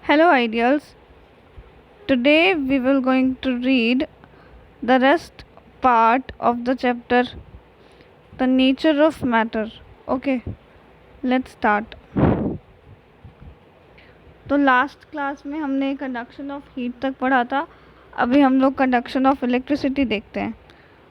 Hello ideals. Today we will going to read the rest part of the chapter The Nature of Matter. Okay, let's start. तो last class में हमने conduction of heat तक पढ़ा था. अभी हम लोग कंडक्शन ऑफ इलेक्ट्रिसिटी देखते हैं.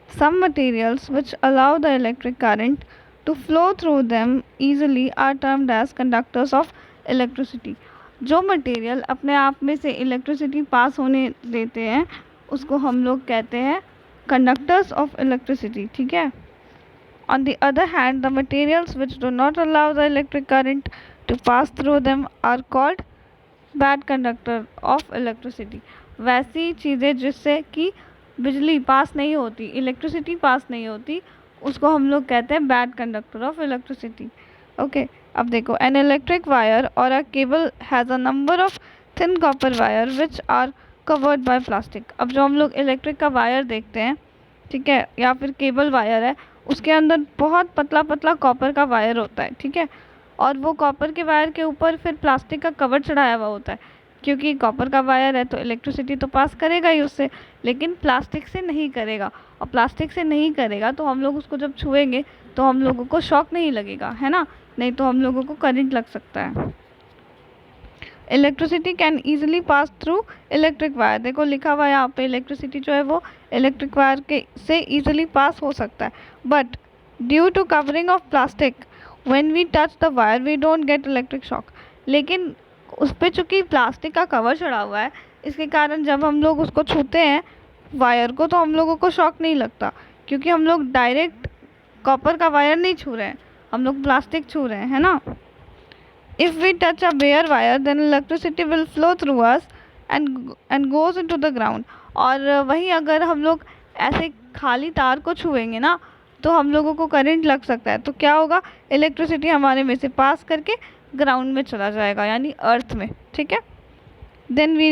Some materials which allow the electric current to flow through them easily are termed as conductors of electricity. जो मटेरियल अपने आप में से इलेक्ट्रिसिटी पास होने देते हैं उसको हम लोग कहते हैं कंडक्टर्स ऑफ इलेक्ट्रिसिटी. ठीक है. On the other hand, the materials which do not allow the electric current to pass through them are called bad conductor of electricity. वैसी चीज़ें जिससे कि बिजली पास नहीं होती, इलेक्ट्रिसिटी पास नहीं होती, उसको हम लोग कहते हैं bad conductor of electricity. Okay, अब देखो, एन इलेक्ट्रिक वायर और a cable has a number of thin copper wire which are covered by plastic. अब जो हम लोग इलेक्ट्रिक का वायर देखते हैं, ठीक है, या फिर केबल वायर है, उसके अंदर बहुत पतला पतला कॉपर का वायर होता है. ठीक है. और वो कॉपर के वायर के ऊपर फिर प्लास्टिक का कवर चढ़ाया हुआ होता है, क्योंकि कॉपर का वायर है तो इलेक्ट्रिसिटी तो पास करेगा ही उससे, लेकिन प्लास्टिक से नहीं करेगा. और प्लास्टिक से नहीं करेगा तो हम लोग उसको जब छुएंगे तो हम लोगों को शॉक नहीं लगेगा, है ना, नहीं तो हम लोगों को करंट लग सकता है. Electricity can easily pass through electric wire. देखो लिखा हुआ है यहाँ पे, इलेक्ट्रिसिटी जो है वो इलेक्ट्रिक वायर के से ईजिली पास हो सकता है. But due to covering of plastic when we touch the wire we don't get electric shock. लेकिन उस पर चूँकि प्लास्टिक का कवर चढ़ा हुआ है, इसके कारण जब हम लोग उसको छूते हैं वायर को तो हम लोगों को शॉक नहीं लगता, क्योंकि हम लोग डायरेक्ट कॉपर का वायर नहीं छू रहे हैं, हम लोग प्लास्टिक छू रहे हैं, है ना. If we touch a bare wire, then electricity will flow through us and goes into the ground. और वहीं अगर हम लोग ऐसे खाली तार को छुएंगे ना तो हम लोगों को करंट लग सकता है. तो क्या होगा, इलेक्ट्रिसिटी हमारे में से पास करके ग्राउंड में चला जाएगा, यानी अर्थ में. ठीक है. Then we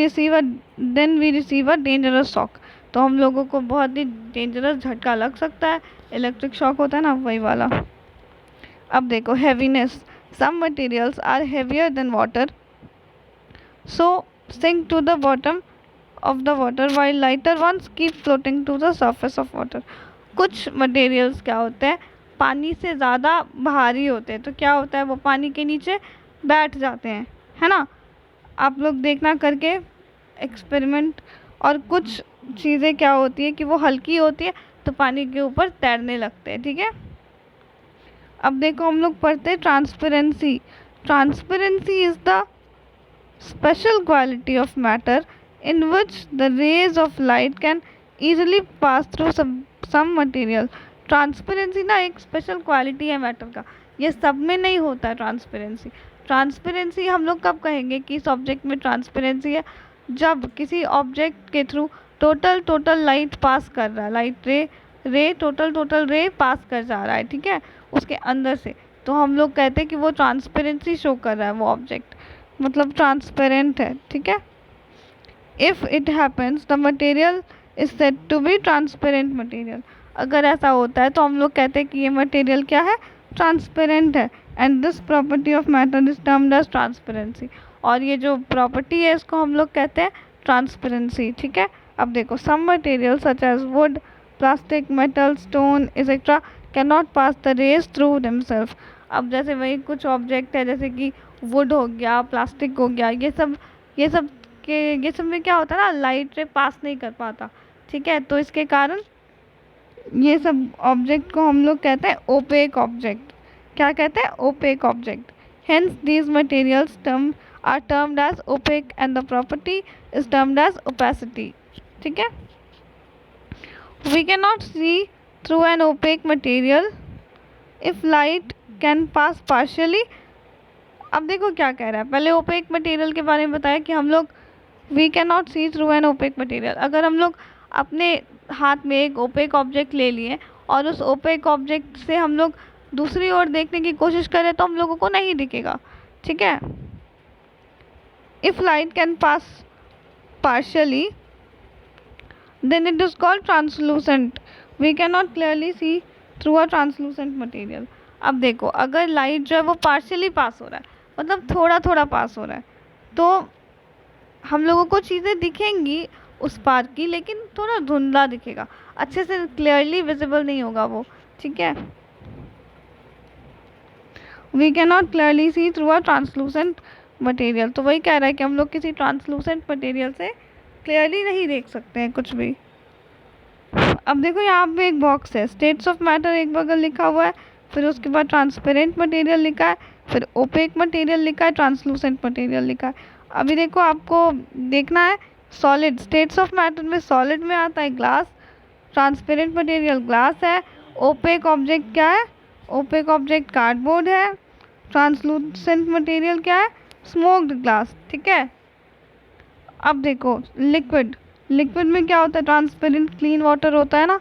receive a dangerous shock. तो हम लोगों को बहुत ही डेंजरस झटका लग सकता है. इलेक्ट्रिक शॉक होता है ना, वही वाला. अब देखो, heaviness. Some materials are heavier than water, so sink to the bottom of the water, while lighter ones keep floating to the surface of water. कुछ materials क्या होते हैं, पानी से ज़्यादा भारी होते हैं, तो क्या होता है, वो पानी के नीचे बैठ जाते हैं, है ना. आप लोग देखना करके एक्सपेरिमेंट. और कुछ चीज़ें क्या होती है कि वो हल्की होती है तो पानी के ऊपर तैरने लगते हैं. ठीक है. अब देखो हम लोग पढ़ते हैं transparency. Transparency is the special quality of matter in which the rays of light can easily pass through some material. Transparency ना एक स्पेशल क्वालिटी है मैटर का, ये सब में नहीं होता है ट्रांसपेरेंसी. ट्रांसपेरेंसी हम लोग कब कहेंगे कि इस ऑब्जेक्ट में ट्रांसपेरेंसी है, जब किसी ऑब्जेक्ट के थ्रू टोटल लाइट पास कर रहा है, लाइट रे टोटल रे पास कर जा रहा है. ठीक है, उसके अंदर से, तो हम लोग कहते हैं कि वो ट्रांसपेरेंसी शो कर रहा है, वो ऑब्जेक्ट मतलब ट्रांसपेरेंट है. ठीक है. If it happens the material is said to be transparent material. अगर ऐसा होता है तो हम लोग कहते हैं कि ये मटेरियल क्या है, ट्रांसपेरेंट है. And this property of matter is termed as transparency. और ये जो प्रॉपर्टी है इसको हम लोग कहते हैं ट्रांसपेरेंसी. ठीक है. अब देखो, some material such as wood, plastic, metal, stone etcetera can not pass the rays through themselves. अब जैसे वही कुछ ऑब्जेक्ट है, जैसे कि वुड हो गया, प्लास्टिक हो गया, ये सब में क्या होता है ना, लाइट रे पास नहीं कर पाता. ठीक है. तो इसके कारण ये सब ऑब्जेक्ट को हम लोग कहते हैं ओपेक ऑब्जेक्ट. क्या कहते हैं, opaque object. Hence these materials are termed as opaque and the property is termed as opacity. ठीक है. We cannot see through an opaque material if light can pass partially. अब देखो क्या कह रहा है, पहले ओपेक मटेरियल के बारे में बताया कि हम लोग we can not see through an opaque material. अगर हम लोग अपने हाथ में एक ओपेक ऑब्जेक्ट ले लिए और उस ओपेक ऑब्जेक्ट से हम लोग दूसरी ओर देखने की कोशिश करें तो हम लोगों को नहीं दिखेगा. ठीक है. If light can pass partially then it is called translucent. We cannot clearly see through a translucent material. अब देखो, अगर लाइट जो है वो पार्शियली पास हो रहा है, मतलब थोड़ा थोड़ा पास हो रहा है, तो हम लोगों को चीज़ें दिखेंगी उस पार की, लेकिन थोड़ा धुंधला दिखेगा, अच्छे से क्लियरली विजिबल नहीं होगा वो, ठीक है। We can not clearly see through a translucent material, तो वही कह रहा है कि हम लोग किसी ट्रांसलूसेंट मटेरियल से क्लियरली नहीं देख सकते हैं कुछ भी। अब देखो यहाँ पे एक बॉक्स है, स्टेट्स ऑफ मैटर एक बगल लिखा हुआ है, फिर उसके बाद ट्रांसपेरेंट मटेरियल लिखा है, फिर ओपेक मटेरियल लिखा है, ट्रांसलूसेंट मटेरियल लिखा है। अभी देखो आपको देखना है सॉलिड, स्टेट्स ऑफ मैटर में सॉलिड में आता है ग्लास, ट्रांसपेरेंट मटेरियल ग्लास है, ओपेक ऑब्जेक्ट क्या है, ओपेक ऑब्जेक्ट कार्डबोर्ड है, ट्रांसलूसेंट मटेरियल क्या है, स्मोक्ड ग्लास, ठीक है। अब देखो लिक्विड, लिक्विड में क्या होता है, ट्रांसपेरेंट क्लीन वाटर होता है ना,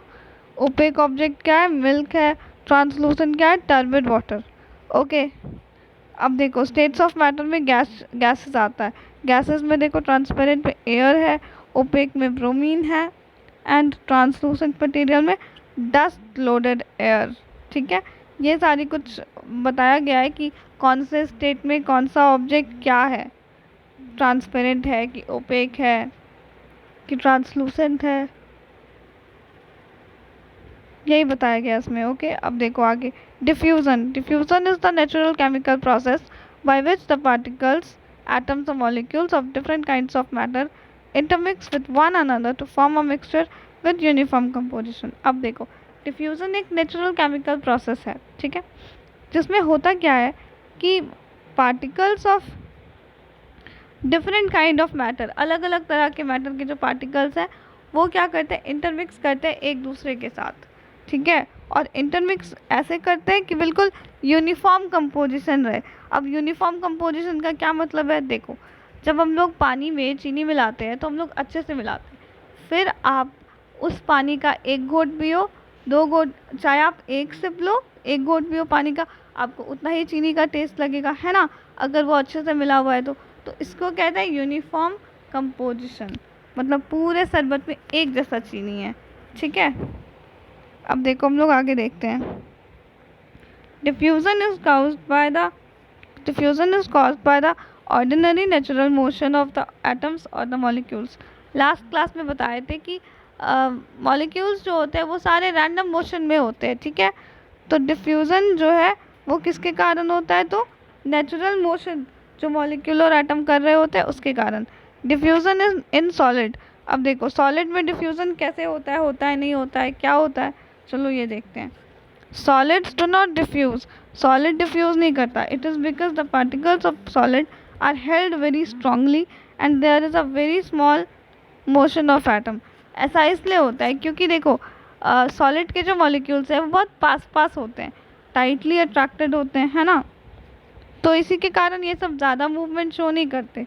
ओपेक ऑब्जेक्ट क्या है, मिल्क है, ट्रांसलूसेंट क्या है, टर्बिड वाटर, ओके। अब देखो स्टेट्स ऑफ मैटर में गैसेस आता है, गैसेस में देखो ट्रांसपेरेंट में एयर है, ओपेक में ब्रोमीन है, एंड ट्रांसलूसेंट मटेरियल में डस्ट लोडेड एयर, ठीक है। ये सारी कुछ बताया गया है कि कौन से स्टेट में कौन सा ऑब्जेक्ट क्या है, ट्रांसपेरेंट है कि ओपेक है कि ट्रांसलूसेंट है, यही बताया गया इसमें, ओके। अब देखो आगे diffusion, diffusion is the natural chemical process by which the particles, atoms or molecules of different kinds of matter intermix with one another to form a mixture with uniform composition। अब देखो diffusion एक natural chemical process है, ठीक है, जिसमें होता क्या है कि particles of different kind of matter, अलग अलग तरह के मैटर के जो पार्टिकल्स हैं वो क्या करते हैं, इंटरमिक्स करते हैं एक दूसरे के साथ, ठीक है। और इंटरमिक्स ऐसे करते हैं कि बिल्कुल यूनिफॉर्म कंपोजिशन रहे। अब यूनिफॉर्म कंपोजिशन का क्या मतलब है, देखो जब हम लोग पानी में चीनी मिलाते हैं तो हम लोग अच्छे से मिलाते हैं, फिर आप उस पानी का एक घोट पियो, 2 घोट, चाहे आप एक सिप लो, 1 घोट पियो पानी का, आपको उतना ही चीनी का टेस्ट लगेगा, है ना, अगर वो अच्छे से मिला हुआ है तो इसको कहते हैं यूनिफॉर्म कंपोजिशन, मतलब पूरे शरबत में एक जैसा चीनी है, ठीक है। अब देखो हम लोग आगे देखते हैं, diffusion is caused by the ordinary natural motion of the atoms or the molecules। Last class में बताए थे कि मॉलिक्यूल्स जो होते हैं वो सारे रैंडम मोशन में होते हैं, ठीक है। तो डिफ्यूज़न जो है वो किसके कारण होता है, तो नेचुरल मोशन जो मॉलिक्यूल और एटम कर रहे होते हैं उसके कारण। डिफ्यूज़न इज इन सॉलिड, अब देखो सॉलिड में डिफ्यूज़न कैसे होता है नहीं होता है, क्या होता है, चलो ये देखते हैं। Solids do not diffuse, solid diffuse नहीं करता, it is because the particles of solid are held very strongly and there is a very small motion of atom. ऐसा इसलिए होता है क्योंकि देखो सॉलिड के जो मॉलिक्यूल्स हैं वो बहुत पास पास होते हैं, टाइटली अट्रैक्टेड होते हैं, है ना, तो इसी के कारण ये सब ज़्यादा मूवमेंट शो नहीं करते,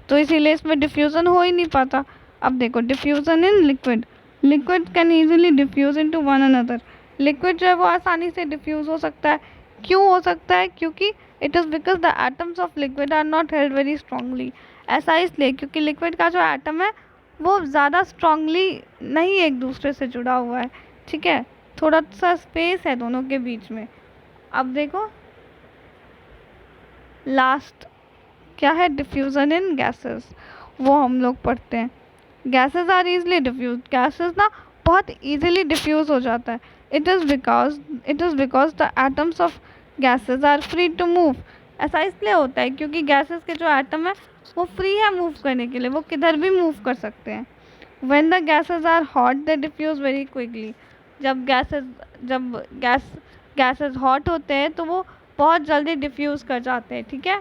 तो इसीलिए इसमें डिफ्यूज़न हो ही नहीं पाता। अब देखो diffusion in liquid, liquid can easily diffuse into one another, liquid जो है वो आसानी से डिफ्यूज़ हो सकता है, क्यों हो सकता है, क्योंकि it is because the atoms of liquid are not held very strongly. ऐसा इसलिए क्योंकि लिक्विड का जो एटम है वो ज़्यादा स्ट्रांगली नहीं एक दूसरे से जुड़ा हुआ है, ठीक है, थोड़ा सा स्पेस है दोनों के बीच में। अब देखो लास्ट क्या है, डिफ्यूज़न इन गैसेस, वो हम लोग पढ़ते हैं। Gases are easily diffuse, gases ना बहुत ईजिली डिफ्यूज़ हो जाता है, it is because the atoms of gases are free to move. ऐसा इसलिए होता है क्योंकि गैसेस के जो एटम है वो फ्री है मूव करने के लिए, वो किधर भी मूव कर सकते हैं। When the gases are hot they diffuse very quickly, जब गैसेस हॉट होते हैं तो वो बहुत जल्दी डिफ्यूज़ कर जाते हैं, ठीक है।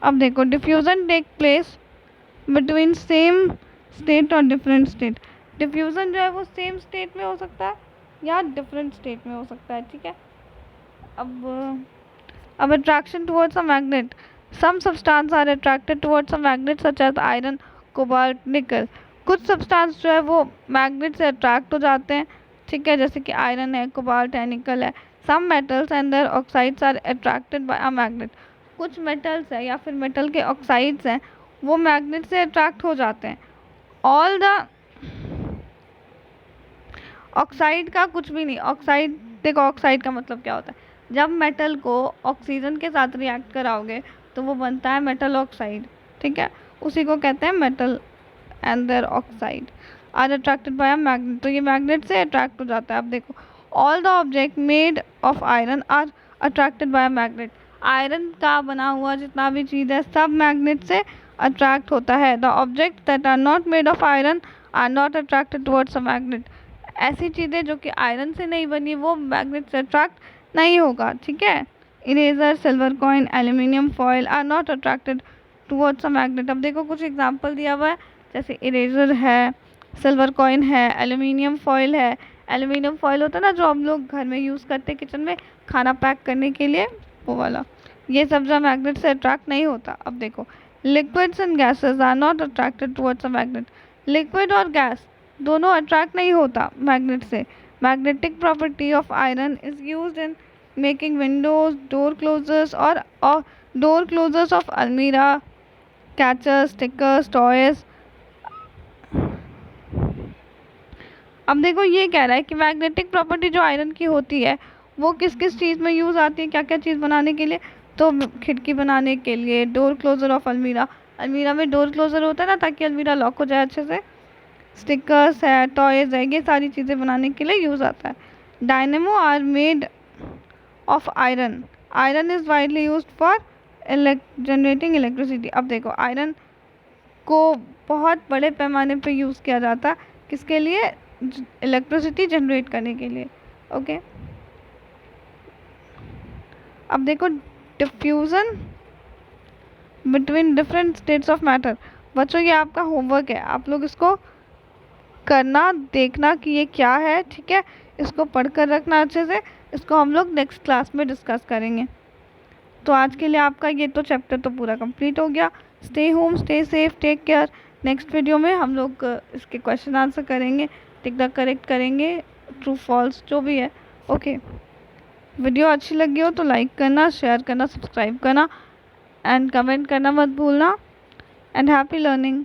अब देखो diffusion take place between same state और डिफरेंट स्टेट, डिफ्यूज़न जो है वो सेम स्टेट में हो सकता है या डिफरेंट स्टेट में हो सकता है, ठीक है। अब attraction towards a magnet, some substance are attracted towards a magnet such as iron, cobalt, nickel. कुछ सब्सटेंस जो है वो मैग्नेट से अट्रैक्ट हो जाते हैं, ठीक है, जैसे कि आयरन है, कोबाल्ट है, निकल है। Some metals and their oxides are attracted by a magnet, कुछ मेटल्स है या फिर मेटल के ऑक्साइड्स हैं वो मैग्नेट से अट्रैक्ट हो जाते हैं। ऑल द ऑक्साइड का कुछ भी नहीं, ऑक्साइड देखो ऑक्साइड का मतलब क्या होता है, जब मेटल को ऑक्सीजन के साथ रिएक्ट कराओगे तो वो बनता है मेटल ऑक्साइड, ठीक है, उसी को कहते हैं metal and their oxide are attracted by a magnet. तो ये मैग्नेट से अट्रैक्ट हो जाता है। अब देखो, all the object made of iron are attracted by a magnet. Iron का बना हुआ जितना भी चीज़ है सब मैग्नेट से अट्रैक्ट होता है। The object that are not made of iron are not attracted towards a magnet. ऐसी चीज़ें जो कि आयरन से नहीं बनी वो मैग्नेट से अट्रैक्ट नहीं होगा, ठीक है। Eraser, silver coin, aluminium foil are not attracted towards a magnet. अब देखो कुछ एग्जांपल दिया हुआ है, जैसे इरेजर है, सिल्वर कॉइन है, एल्यूमिनियम फॉयल है। एल्यूमिनियम फॉयल होता है ना जो हम लोग घर में यूज़ करते हैं किचन में खाना पैक करने के लिए, वो वाला। ये सब जो मैग्नेट से अट्रैक्ट नहीं होता। अब देखो, liquids and gases are not attracted towards a magnet. Liquid और गैस दोनों अट्रैक्ट नहीं होता मैग्नेट से। Magnetic property of iron is used in making windows, door closers और door closers of almirah, catchers, stickers, toys. अब देखो ये कह रहा है कि मैग्नेटिक प्रॉपर्टी जो आयरन की होती है वो किस किस चीज़ में यूज़ आती है, क्या क्या चीज़ बनाने के लिए। तो खिड़की बनाने के लिए, डोर क्लोजर ऑफ अलमीरा, अलमीरा में डोर क्लोजर होता है ना ताकि अलमीरा लॉक हो जाए अच्छे से। स्टिकर्स है, टॉयज है, ये सारी चीज़ें बनाने के लिए यूज़ आता है। Dynamo are made of iron. Iron is widely use for generating electricity. अब देखो आयरन को बहुत बड़े पैमाने पे यूज़ किया जाता है, किसके लिए, इलेक्ट्रिसिटी जनरेट करने के लिए। ओके, अब देखो diffusion between different states of matter. बच्चों ये आपका होमवर्क है, आप लोग इसको करना, देखना कि ये क्या है, ठीक है। इसको पढ़कर रखना अच्छे से, इसको हम लोग नेक्स्ट क्लास में डिस्कस करेंगे। तो आज के लिए आपका ये तो चैप्टर तो पूरा कंप्लीट हो गया। Stay home, stay safe, take care. Next video में हम लोग इसके क्वेश्चन आंसर करेंगे, टिक द करेक्ट करेंगे, ट्रू फॉल्स जो भी है। ओके, वीडियो अच्छी लगी हो तो लाइक करना, शेयर करना, सब्सक्राइब करना एंड कमेंट करना मत भूलना। And happy learning.